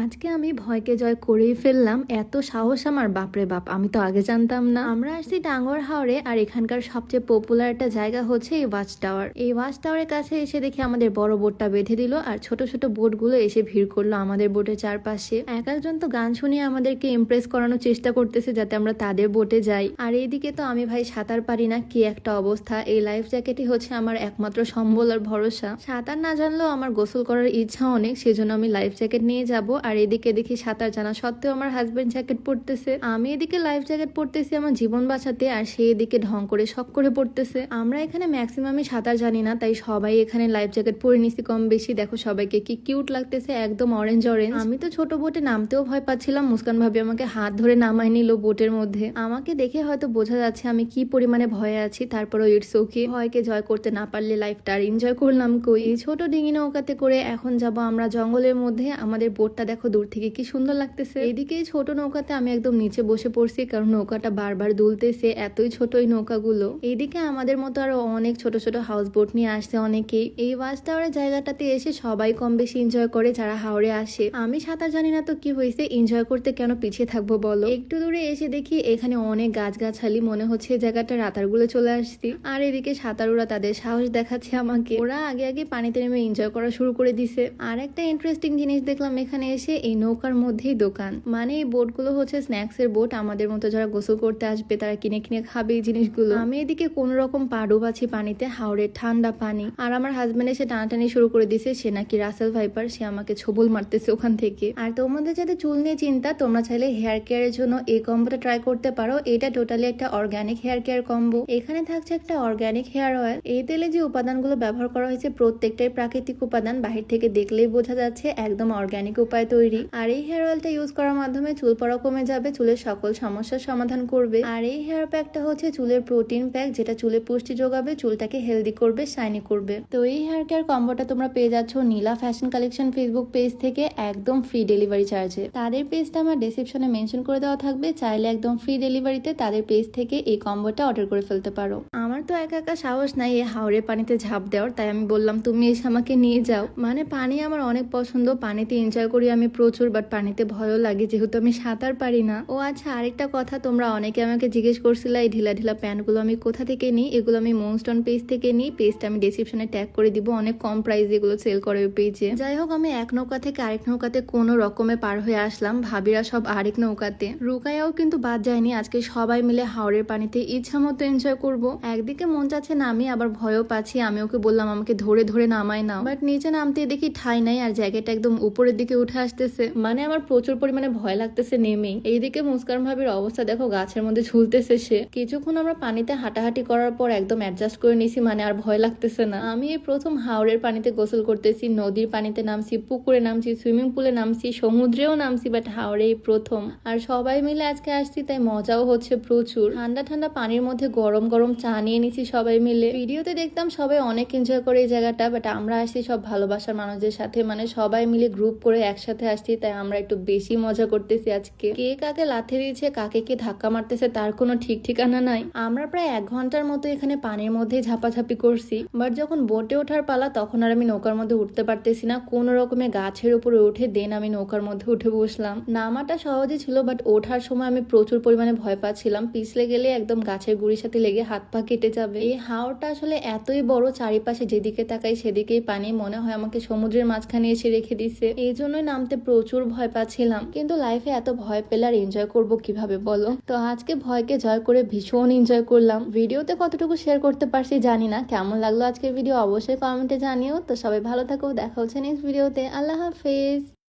আজকে আমি ভয়কে জয় করেই ফেললাম। এত সাহস আমার, বাপরে বাপ, আমি তো আগে জানতাম না। আমরা আসছি টাঙ্গুয়ার হাওরে, আর এখানকার সবচেয়ে পপুলার একটা জায়গা হচ্ছে এই ওয়াচ টাওয়ার। এই ওয়াচ টাওয়ারের কাছে এসে দেখি আমাদের বড় বোটটা বেঁধে দিল, আর ছোট ছোট বোট গুলো এসে ভিড় করলো আমাদের বোটের চারপাশে। এক একজন তো গান শুনিয়ে আমাদেরকে ইমপ্রেস করানোর চেষ্টা করতেছে যাতে আমরা তাদের বোটে যাই। আর এইদিকে তো আমি ভাই সাঁতার পারি না, কি একটা অবস্থা। এই লাইফ জ্যাকেটই হচ্ছে আমার একমাত্র সম্বল আর ভরসা। সাঁতার না জানলেও আমার গোসল করার ইচ্ছা অনেক, সেজন্য আমি লাইফ জ্যাকেট নিয়ে যাব। আর এদিকে দেখি সাঁতার জানা সত্ত্বেও আমার হাজবেন্ড জ্যাকেট পরতেছে, আমি এদিকে লাইফ জ্যাকেট পরতেছি আমার জীবন বাঁচাতে, আর সে এদিকে ঢং করে শখ করে পড়তেছে। আমরা এখানে ম্যাক্সিমামই সাঁতার জানি না, তাই সবাই এখানে লাইফ জ্যাকেট পরে নিছি কম বেশি। দেখো সবাইকে কি কিউট লাগতেছে, একদম অরেঞ্জ অরেঞ্জ। আমি তো ছোট বোটে নামতেও ভয় পাচ্ছিলাম, মুস্কান ভাবি আমাকে হাত ধরে নামাই নিল বোটের মধ্যে। আমাকে দেখে হয়তো বোঝা যাচ্ছে আমি কি পরিমাণে ভয়ে আছি, তারপরও ইটস ওকে। ভয়কে জয় করতে না পারলে লাইফটা আর এনজয় করলাম কই। এই ছোট ডিঙি নৌকাতে করে এখন যাব আমরা জঙ্গলের মধ্যে। আমাদের বোটটা দেখো দূর থেকে কি সুন্দর লাগতেছে। এদিকে ছোট নৌকাতে আমি একদম নিচে বসে পড়ছি, কারণ নৌকাটা বারবার দুলতেছে, এতই ছোট এই নৌকাগুলো। এইদিকে আমাদের মতো আরো অনেক ছোট ছোট হাউস বোট নিয়ে আসছে অনেকেই। এই ওয়াচ টাওয়ারের জায়গাটাতে এসে সবাই কম বেশি এনজয় করে যারা হাওড়ে আসে। আমি সাঁতার জানি না তো কি হয়েছে, এনজয় করতে কেন পিছিয়ে থাকবো বলো। একটু দূরে এসে দেখি এখানে অনেক গাছগাছালি, মনে হচ্ছে এই জায়গাটা রাতারগুলো চলে আসছি। আর এদিকে সাঁতারুরা তাদের সাহস দেখাচ্ছে আমাকে, ওরা আগে আগে পানিতে নেমে এনজয় করা শুরু করে দিছে। আর একটা ইন্টারেস্টিং জিনিস দেখলাম এখানে এসে, এই নৌকার মধ্যেই দোকান। মানে এই বোট গুলো হচ্ছে স্ন্যাক্স এর বোট, আমাদের মতো যারা গোসল করতে আসবে তারা কিনে কিনে খাবে এই জিনিসগুলো। আমি এদিকে কোন রকম পা ডুবাচ্ছি পানিতে, হাওড়ের ঠান্ডা পানি। আর আমার হাজবেন্ড এসে টানাটানি শুরু করে দিছে, সে নাকি রাসেল ভাইপার, সে আমাকে ছবল মারতেছে ওখান থেকে। আর তোমাদের যাতে চুল নিয়ে চিন্তা, তোমরা চাইলে হেয়ার কেয়ারের জন্য এই কম্বোটা ট্রাই করতে পারো। এটা টোটালি একটা অর্গানিক হেয়ার কেয়ার কম্বো। এখানে থাকছে একটা অর্গানিক হেয়ার অয়েল। এই তেলে যে উপাদানগুলো ব্যবহার করা হয়েছে প্রত্যেকটাই প্রাকৃতিক উপাদান, বাহির থেকে দেখলেই বোঝা যাচ্ছে একদম অর্গানিক উপায় তৈরি। আর এই হেয়ার অয়েলটা ইউজ করার মাধ্যমে চুল পড়া কমে যাবে, চুলের সকল সমস্যার সমাধান করবে। আর এই হেয়ার প্যাকটা হচ্ছে চুলের প্রোটিন প্যাক, যেটা চুলে পুষ্টি যোগাবে, চুলটাকে হেলদি করবে, শাইনি করবে। তো এই হেয়ার কেয়ার কম্বোটা তোমরা পেয়ে যাচ্ছ নীলা ফ্যাশন কালেকশন ফেসবুক পেজ থেকে একদম ফ্রি ডেলিভারি চার্জে। তাদের পেজটা আমার ডেসক্রিপশনে মেনশন করে দেওয়া থাকবে, চাইলে একদম ফ্রি ডেলিভারিতে তাদের পেজ থেকে এই কম্বোটা অর্ডার করে ফেলতে পারো। আমার তো একা একা সাহস নাই এই হাওড়ের পানিতে ঝাঁপ দেওয়ার, তাই আমি বললাম তুমি এসে আমাকে নিয়ে যাও। মানে পানি আমার অনেক পছন্দ, পানিতে এনজয় করি আমি প্রচুর, বাট পানিতে ভয়ও লাগে যেহেতু আমি সাঁতার পারি না। ও আচ্ছা, আরেকটা কথা, তোমরা অনেকে আমাকে জিজ্ঞেস করছিল এই ঢিলা ঢিলা প্যান্টগুলো আমি কোথা থেকে নিই। এগুলো আমি মনস্টন পেজ থেকে নিই, পেজটা আমি ডেসক্রিপশনে ট্যাগ করে দিব, অনেক কম প্রাইসে এগুলো সেল করে ওই পেজে। যাই হোক, আমি এক নৌকা থেকে আরেক নৌকাতে কোনো রকমে পার হয়ে আসলাম, ভাবিরা সব আরেক নৌকাতে। রুকায়াও কিন্তু বাদ যায়নি, আজকে সবাই মিলে হাওড়ের পানিতে ইচ্ছা মতো এনজয় করব। একদিকে মন চাচ্ছে নামি, আবার ভয়ও পাচ্ছি। আমি ওকে বললাম আমাকে ধরে ধরে নামাই নাও, বাট নিচে নামতে দেখি ঠাই নাই, আর জায়গাটা একদম উপরের দিকে উঠে আসতেছে। মানে আমার প্রচুর পরিমাণে ভয় লাগতেছে নেমেই। এইদিকে মুস্কান ভাবির অবস্থা দেখো, গাছের মধ্যে ঝুলতেছে সে। কিছুক্ষণ আমরা পানিতে হাঁটাহাঁটি করার পর একদম অ্যাডজাস্ট করে নিছি, মানে আর ভয় লাগতেছে না। আমি এই প্রথম হাওড়ের পানিতে গোসল করতেছি, নদীর পানিতে নামছি, পুকুরে নামছি, সুইমিং পুলে নামছি, সমুদ্রেও নামছি, বাট হাওড়ে এই প্রথম। আর সবাই মিলে আজকে আসছি, তাই মজাও হচ্ছে প্রচুর। ঠান্ডা ঠান্ডা পানির মধ্যে গরম গরম চা নিয়ে নিছি সবাই মিলে। ভিডিওতে দেখতাম সবাই অনেক এনজয় করে এই জায়গাটা, বাট আমরা আসছি সব ভালোবাসার মানুষদের সাথে, মানে সবাই মিলে গ্রুপ করে একসাথে আসছি, তাই আমরা একটু বেশি মজা করতেছি আজকে। কে কাকে লাথি দিয়েছে, কাকে কে ধাক্কা মারতেছে তার কোনো ঠিক ঠিকানা নাই। আমরা প্রায় 1 ঘন্টার মতো এখানে পানির মধ্যে ঝাপাঝাপি করছি, বাট যখন বোটে ওঠার পালা তখন আর আমি নৌকার মধ্যে উঠতে পারতেছি না। কোন রকমে গাছের উপরে উঠে দেন আমি নৌকার মধ্যে উঠে বসলাম। নামাটা সহজে ছিল, বাট ওঠার সময় আমি প্রচুর পরিমাণে ভয় পাচ্ছিলাম, পিছলে গেলে একদম গাছের গুড়ির সাথে লেগে হাত পা কেটে যাবে। এই হাওরটা আসলে এতই বড়, চারিপাশে যেদিকে তাকাই সেদিকেই পানি, মনে হয় আমাকে সমুদ্রের মাঝখানে এসে রেখে দিছে। এই জন্যই নামতে প্রচুর ভয় পাচ্ছিলাম, কিন্তু লাইফে এত ভয় পেলে আর এনজয় করবো কিভাবে বলো। তো আজকে ভয়কে জয় করে ভীষণ এনজয় করলাম। ভিডিওতে কতটুকু শেয়ার করতে পারছি জানি না, কেমন লাগলো আজকের ভিডিও অবশ্যই কমেন্টে জানিও। তো সবাই ভালো থাকো, দেখা হচ্ছে নেক্সট ভিডিওতে। আল্লাহ হাফেজ।